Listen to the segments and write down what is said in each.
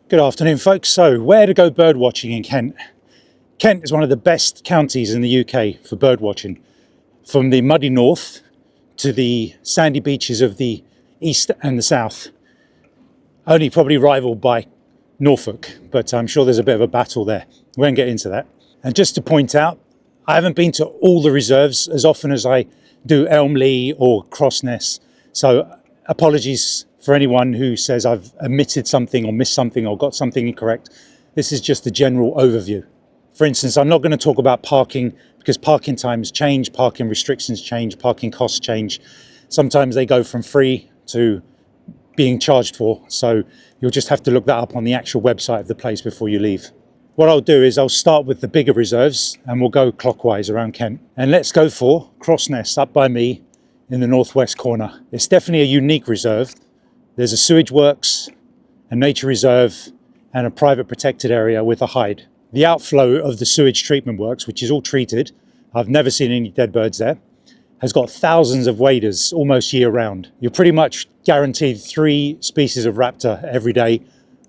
Good afternoon, folks. So, where to go bird watching in Kent? Kent is one of the best counties in the UK for bird watching. From the muddy north to the sandy beaches of the east and the south. Only probably rivaled by Norfolk, but I'm sure there's a bit of a battle there. We won't get into that. And just to point out, I haven't been to all the reserves as often as I do Elmley or Crossness. So apologies for anyone who says I've omitted something or missed something or got something incorrect. This is just a general overview. For instance, I'm not going to talk about parking because parking times change, parking restrictions change, parking costs change. Sometimes they go from free to being charged for. So you'll just have to look that up on the actual website of the place before you leave. What I'll do is I'll start with the bigger reserves and we'll go clockwise around Kent. And let's go for Crossness up by me in the northwest corner. It's definitely a unique reserve. There's a sewage works, a nature reserve, and a private protected area with a hide. The outflow of the sewage treatment works, which is all treated, I've never seen any dead birds there, has got thousands of waders almost year round. You're pretty much guaranteed 3 species of raptor every day: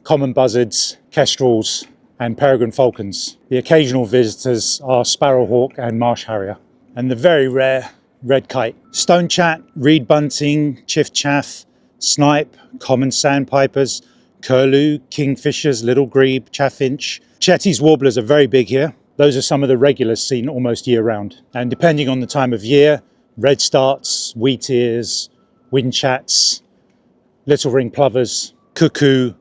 common buzzards, kestrels, and peregrine falcons. The occasional visitors are sparrowhawk and marsh harrier, and the very rare red kite. Stonechat, reed bunting, chiffchaff, snipe, common sandpipers, curlew, kingfishers, little grebe, chaffinch. Chetty's warblers are very big here. Those are some of the regulars seen almost year round. And depending on the time of year, redstarts, wheatears, windchats, little ring plovers, cuckoo,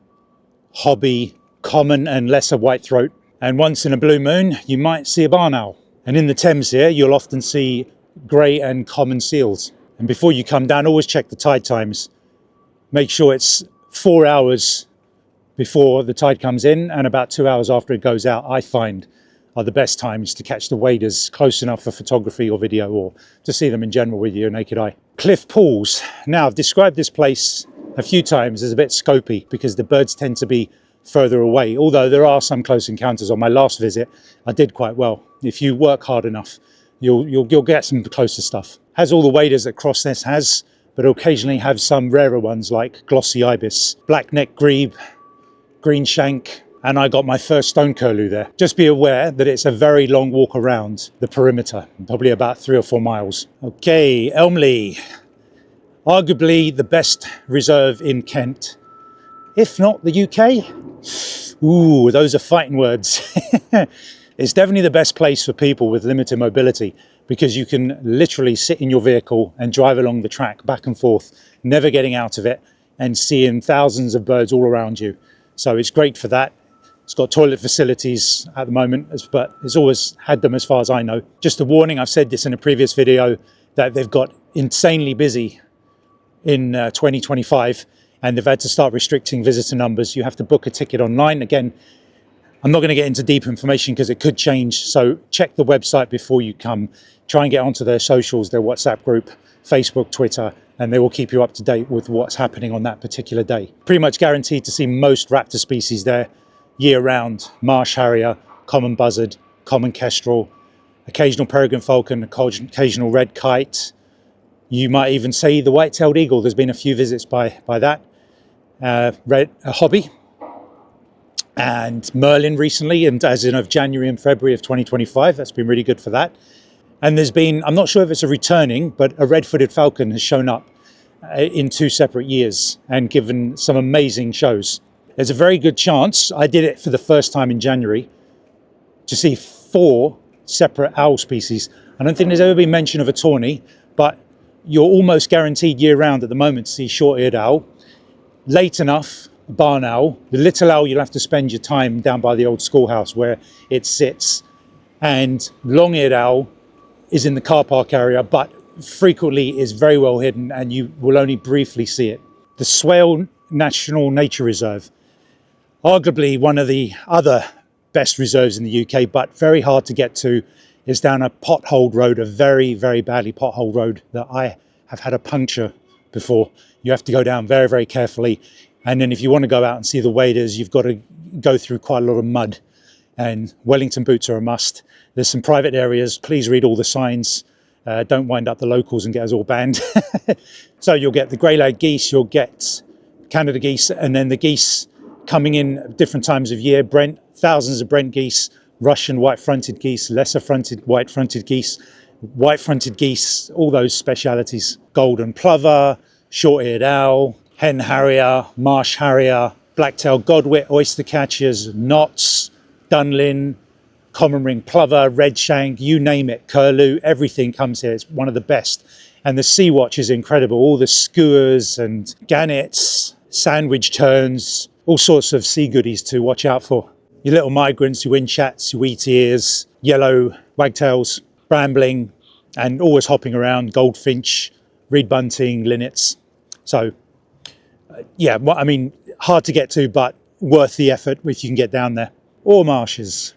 hobby, common and lesser whitethroat. And once in a blue moon, you might see a barn owl. And in the Thames here, you'll often see grey and common seals. And before you come down, always check the tide times. Make sure it's 4 hours before the tide comes in and about 2 hours after it goes out, I find are the best times to catch the waders close enough for photography or video, or to see them in general with your naked eye. Cliff pools. Now, I've described this place a few times as a bit scopy because the birds tend to be further away, although there are some close encounters. On my last visit, I did quite well. If you work hard enough, you'll get some closer stuff. Has all the waders that Crossness has, but occasionally have some rarer ones like glossy ibis, black-necked grebe, green shank, and I got my first stone curlew there. Just be aware that it's a very long walk around the perimeter, probably about 3 or 4 miles. Okay, Elmley, arguably the best reserve in Kent, if not the UK. Ooh, those are fighting words. It's definitely the best place for people with limited mobility because you can literally sit in your vehicle and drive along the track back and forth, never getting out of it, and seeing thousands of birds all around you. So it's great for that. It's got toilet facilities at the moment, but it's always had them as far as I know. Just a warning, I've said this in a previous video, that they've got insanely busy in 2025 and they've had to start restricting visitor numbers. You have to book a ticket online. Again, I'm not going to get into deep information because it could change. So check the website before you come. Try and get onto their socials, their WhatsApp group, Facebook, Twitter, and they will keep you up to date with what's happening on that particular day. Pretty much guaranteed to see most raptor species there year round: marsh harrier, common buzzard, common kestrel, occasional peregrine falcon, occasional red kite. You might even see the white-tailed eagle. There's been a few visits by that. Hobby and merlin recently, and as in of January and February of 2025. That's been really good for that. And there's been, I'm not sure if it's a returning, but a red-footed falcon has shown up in 2 separate years and given some amazing shows. There's a very good chance, I did it for the first time in January, to see 4 separate owl species. I don't think there's ever been mention of a tawny, but you're almost guaranteed year round at the moment to see short-eared owl. Late enough, barn owl. The little owl, you'll have to spend your time down by the old schoolhouse where it sits. And long-eared owl is in the car park area, but frequently is very well hidden and you will only briefly see it. The Swale National Nature Reserve, arguably one of the other best reserves in the UK, but very hard to get to, is down a potholed road, a very, very badly potholed road that I have had a puncture before. You have to go down very, very carefully. And then if you want to go out and see the waders, you've got to go through quite a lot of mud, and Wellington boots are a must. There's some private areas. Please read all the signs. Don't wind up the locals and get us all banned. So you'll get the grey-lag geese, you'll get Canada geese, and then the geese coming in at different times of year. Brent, thousands of Brent geese, Russian white-fronted geese, lesser-fronted white-fronted geese, white-fronted geese, all those specialities. Golden plover, short-eared owl, hen harrier, marsh harrier, black-tailed godwit, oyster catchers, knots, dunlin, common ring plover, redshank, you name it, curlew, everything comes here. It's one of the best. And the sea watch is incredible. All the skuas and gannets, sandwich terns, all sorts of sea goodies to watch out for. Your little migrants, your windchats, your wheat ears, yellow wagtails, brambling, and always hopping around, goldfinch, reed bunting, linnets. So, yeah, I mean, hard to get to, but worth the effort if you can get down there. Or marshes.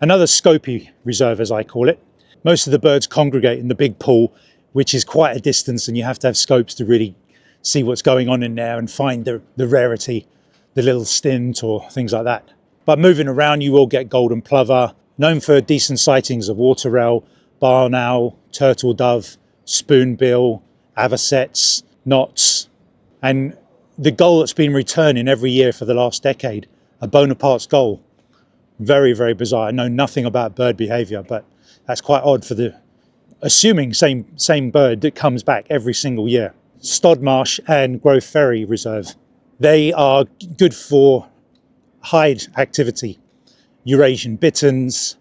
Another scopy reserve, as I call it. Most of the birds congregate in the big pool, which is quite a distance, and you have to have scopes to really see what's going on in there and find the rarity, the little stint or things like that. But moving around, you will get golden plover, known for decent sightings of water rail, barn owl, turtle dove, spoonbill, avocets, knots, and the gull that's been returning every year for the last decade, a Bonaparte's gull. Very, very bizarre. I know nothing about bird behavior, but that's quite odd for the assuming same bird that comes back every single year. Stodmarsh and Grove Ferry Reserve. They are good for hide activity. Eurasian bitterns,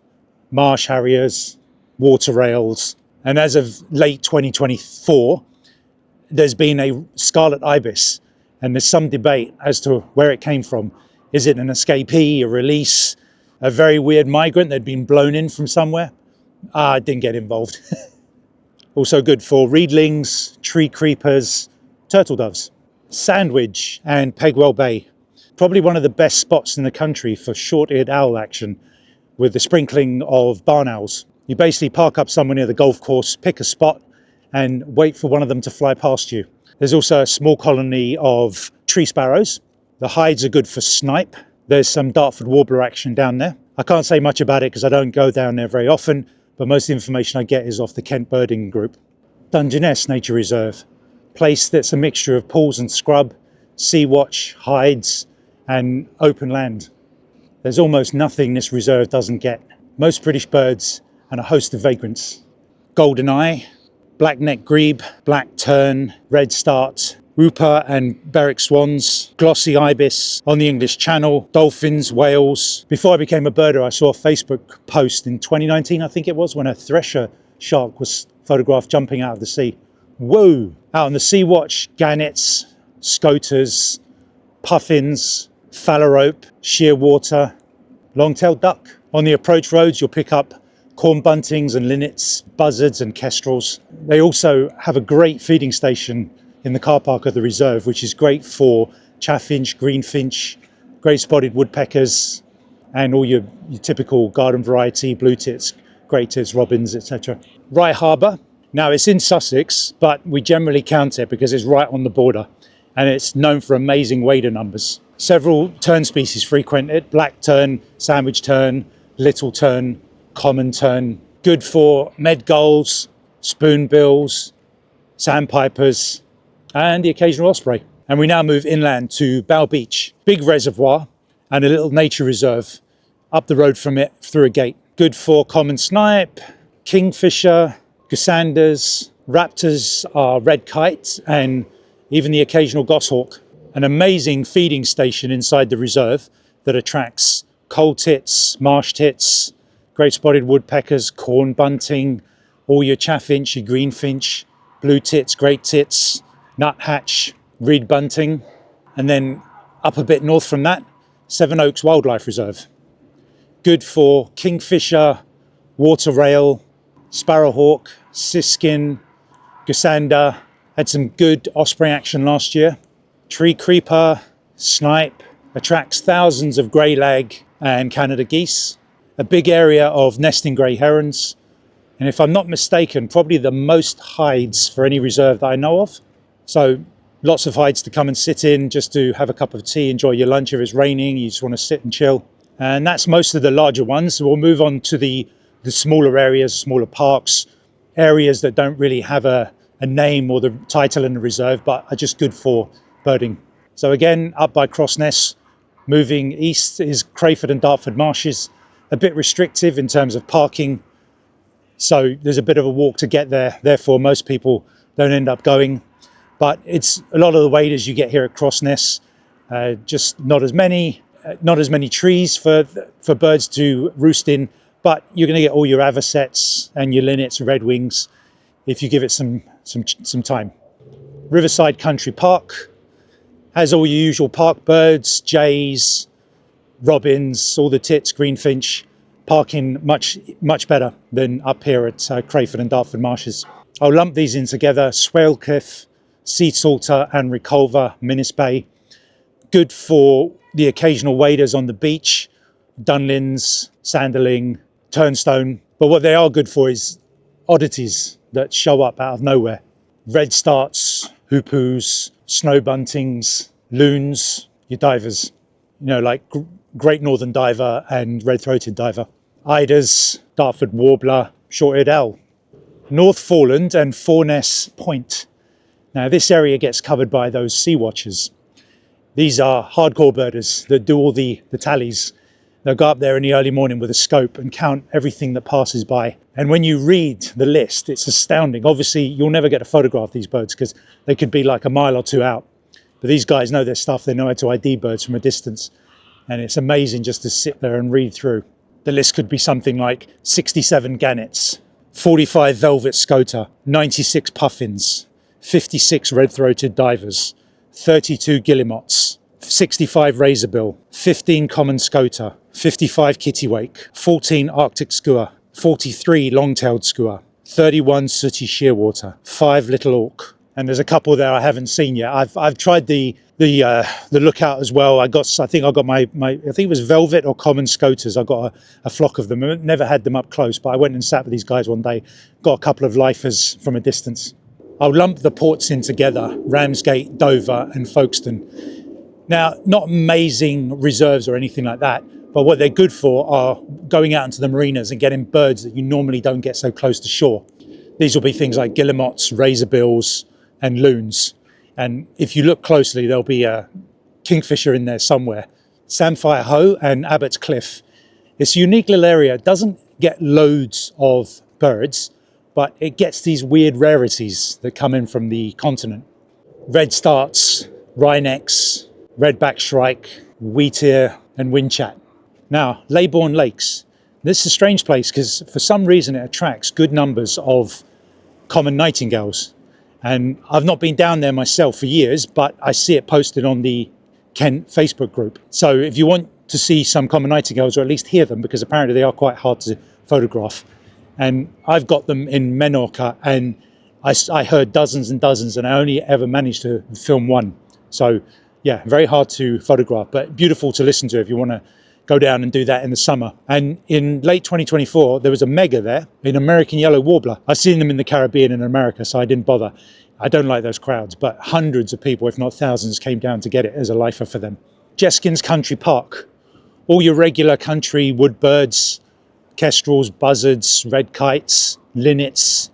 marsh harriers, water rails. And as of late 2024, there's been a scarlet ibis, and there's some debate as to where it came from. Is it an escapee, a release, a very weird migrant that had been blown in from somewhere? I didn't get involved. Also good for reedlings, tree creepers, turtle doves. Sandwich and Pegwell Bay. Probably one of the best spots in the country for short-eared owl action with the sprinkling of barn owls. You basically park up somewhere near the golf course, pick a spot and wait for one of them to fly past you. There's also a small colony of tree sparrows. The hides are good for snipe. There's some Dartford warbler action down there. I can't say much about it because I don't go down there very often, but most of the information I get is off the Kent Birding Group. Dungeness Nature Reserve, place that's a mixture of pools and scrub, sea watch, hides, and open land. There's almost nothing this reserve doesn't get. Most British birds and a host of vagrants. Golden eye, black-necked grebe, black tern, red start, whooper and Berwick swans, glossy ibis on the English Channel, dolphins, whales. Before I became a birder, I saw a Facebook post in 2019, I think it was, when a thresher shark was photographed jumping out of the sea. Whoa! Out on the sea watch, gannets, scoters, puffins, phalarope, shearwater, long-tailed duck. On the approach roads, you'll pick up corn buntings and linnets, buzzards and kestrels. They also have a great feeding station in the car park of the reserve, which is great for chaffinch, greenfinch, grey-spotted woodpeckers, and all your typical garden variety, blue tits, grey tits, robins, etc. Rye Harbour. Now, it's in Sussex, but we generally count it because it's right on the border, and it's known for amazing wader numbers. Several tern species frequent it: black tern, sandwich tern, little tern, common tern. Good for med gulls, spoonbills, sandpipers, and the occasional osprey. And we now move inland to Bow Beach, big reservoir and a little nature reserve up the road from it through a gate. Good for common snipe, kingfisher, goosanders, raptors are red kite, and even the occasional goshawk. An amazing feeding station inside the reserve that attracts coal tits, marsh tits, great-spotted woodpeckers, corn bunting, all your chaffinch, your greenfinch, blue tits, great tits, nuthatch, reed bunting. And then up a bit north from that, Sevenoaks Wildlife Reserve. Good for kingfisher, water rail, sparrowhawk, siskin, goosander. Had some good osprey action last year. Tree creeper, snipe, attracts thousands of greylag and Canada geese. A big area of nesting grey herons. And if I'm not mistaken, probably the most hides for any reserve that I know of. So lots of hides to come and sit in just to have a cup of tea, enjoy your lunch if it's raining, you just want to sit and chill. And that's most of the larger ones. So we'll move on to the smaller areas, smaller parks, areas that don't really have a name or the title in the reserve, but are just good for birding. So again, up by Crossness, Moving east is Crayford and Dartford Marshes, a bit restrictive in terms of parking. So there's a bit of a walk to get there. Therefore, most people don't end up going. But it's a lot of the waders you get here at Crossness. Just not as many trees for birds to roost in. But you're going to get all your avocets and your linnets, redwings, if you give it some time. Riverside Country Park has all your usual park birds, jays, robins, all the tits, greenfinch. Parking much better than up here at Crayford and Dartford Marshes. I'll lump these in together: Swalcliffe, Sea Salter and Reculver, Minnis Bay. Good for the occasional waders on the beach, dunlins, sanderling, turnstone. But what they are good for is oddities that show up out of nowhere. Redstarts, hoopoes, snow buntings, loons, your divers. You know, like Great Northern Diver and Red-throated Diver. Eiders, Dartford Warbler, Short-eared Owl. North Foreland and Foreness Point. Now this area gets covered by those sea watchers. These are hardcore birders that do all the tallies. They'll go up there in the early morning with a scope and count everything that passes by. And when you read the list, it's astounding. Obviously, you'll never get to photograph these birds because they could be like a mile or two out. But these guys know their stuff. They know how to ID birds from a distance. And it's amazing just to sit there and read through. The list could be something like 67 gannets, 45 velvet scota, 96 puffins, 56 red-throated divers, 32 guillemots, 65 razorbill, 15 common scota, 55 kittiwake, 14 arctic skua, 43 long-tailed skua, 31 sooty shearwater, 5 little auk. And there's a couple there I haven't seen yet. I've tried the lookout as well. I think I got my I think it was velvet or common scotas. I got a flock of them. I never had them up close, but I went and sat with these guys one day. Got a couple of lifers from a distance. I'll lump the ports in together: Ramsgate, Dover, and Folkestone. Now, not amazing reserves or anything like that, but what they're good for are going out into the marinas and getting birds that you normally don't get so close to shore. These will be things like guillemots, razorbills, and loons. And if you look closely, there'll be a kingfisher in there somewhere. Samphire Hoe and Abbott's Cliff. It's a unique little area. It doesn't get loads of birds, but it gets these weird rarities that come in from the continent. Redstarts, wrynecks, redback shrike, wheatear, and windchat. Now, Leybourne Lakes. This is a strange place because for some reason it attracts good numbers of common nightingales. And I've not been down there myself for years, but I see it posted on the Kent Facebook group. So if you want to see some common nightingales, or at least hear them, because apparently they are quite hard to photograph. And I've got them in Menorca, and I heard dozens and dozens, and I only ever managed to film one. So yeah, very hard to photograph, but beautiful to listen to if you want to go down and do that in the summer. And in late 2024, there was a mega there, an American yellow warbler. I've seen them in the Caribbean and America, so I didn't bother. I don't like those crowds, but hundreds of people, if not thousands, came down to get it as a lifer for them. Jeskins Country Park. All your regular country wood birds, kestrels, buzzards, red kites, linnets,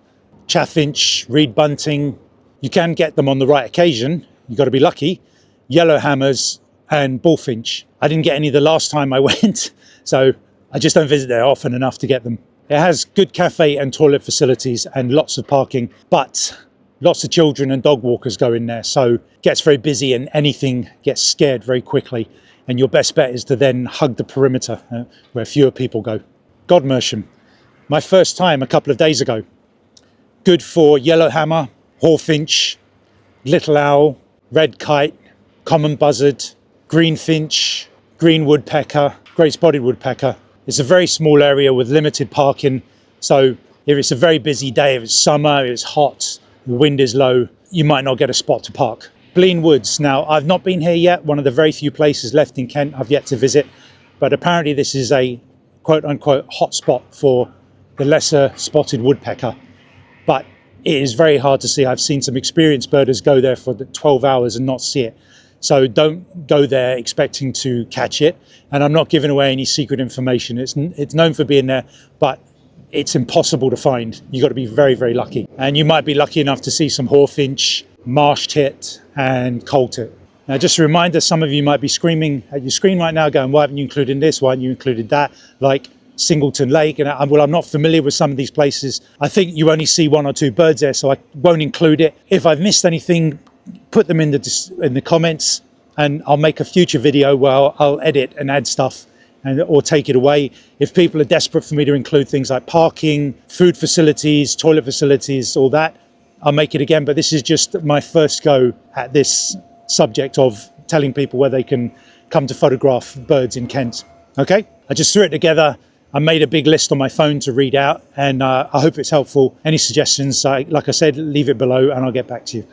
chaffinch, reed bunting. You can get them on the right occasion. You've got to be lucky. Yellowhammers and bullfinch. I didn't get any the last time I went, so I just don't visit there often enough to get them. It has good cafe and toilet facilities and lots of parking, but lots of children and dog walkers go in there, so it gets very busy and anything gets scared very quickly. And your best bet is to then hug the perimeter where fewer people go. Godmersham, my first time a couple of days ago. Good for yellowhammer, hawfinch, little owl, red kite, common buzzard, greenfinch, green woodpecker, great-spotted woodpecker. It's a very small area with limited parking, so if it's a very busy day, if it's summer, if it's hot, the wind is low, you might not get a spot to park. Blean Woods. Now, I've not been here yet, one of the very few places left in Kent I've yet to visit, but apparently this is a quote-unquote hot spot for the lesser spotted woodpecker, but it is very hard to see. I've seen some experienced birders go there for 12 hours and not see it. So don't go there expecting to catch it. And I'm not giving away any secret information. It's known for being there, but it's impossible to find. You've got to be very, very lucky. And you might be lucky enough to see some hawfinch, marsh tit, and coal tit. Now, just a reminder, some of you might be screaming at your screen right now going, why haven't you included this? Why haven't you included that? Like Singleton Lake. And well, I'm not familiar with some of these places. I think you only see 1 or 2 birds there, so I won't include it. If I've missed anything, put them in the comments, and I'll make a future video where I'll edit and add stuff or take it away. If people are desperate for me to include things like parking, food facilities, toilet facilities, all that, I'll make it again. But this is just my first go at this subject of telling people where they can come to photograph birds in Kent. Okay, I just threw it together. I made a big list on my phone to read out, and I hope it's helpful. Any suggestions, like I said, leave it below and I'll get back to you.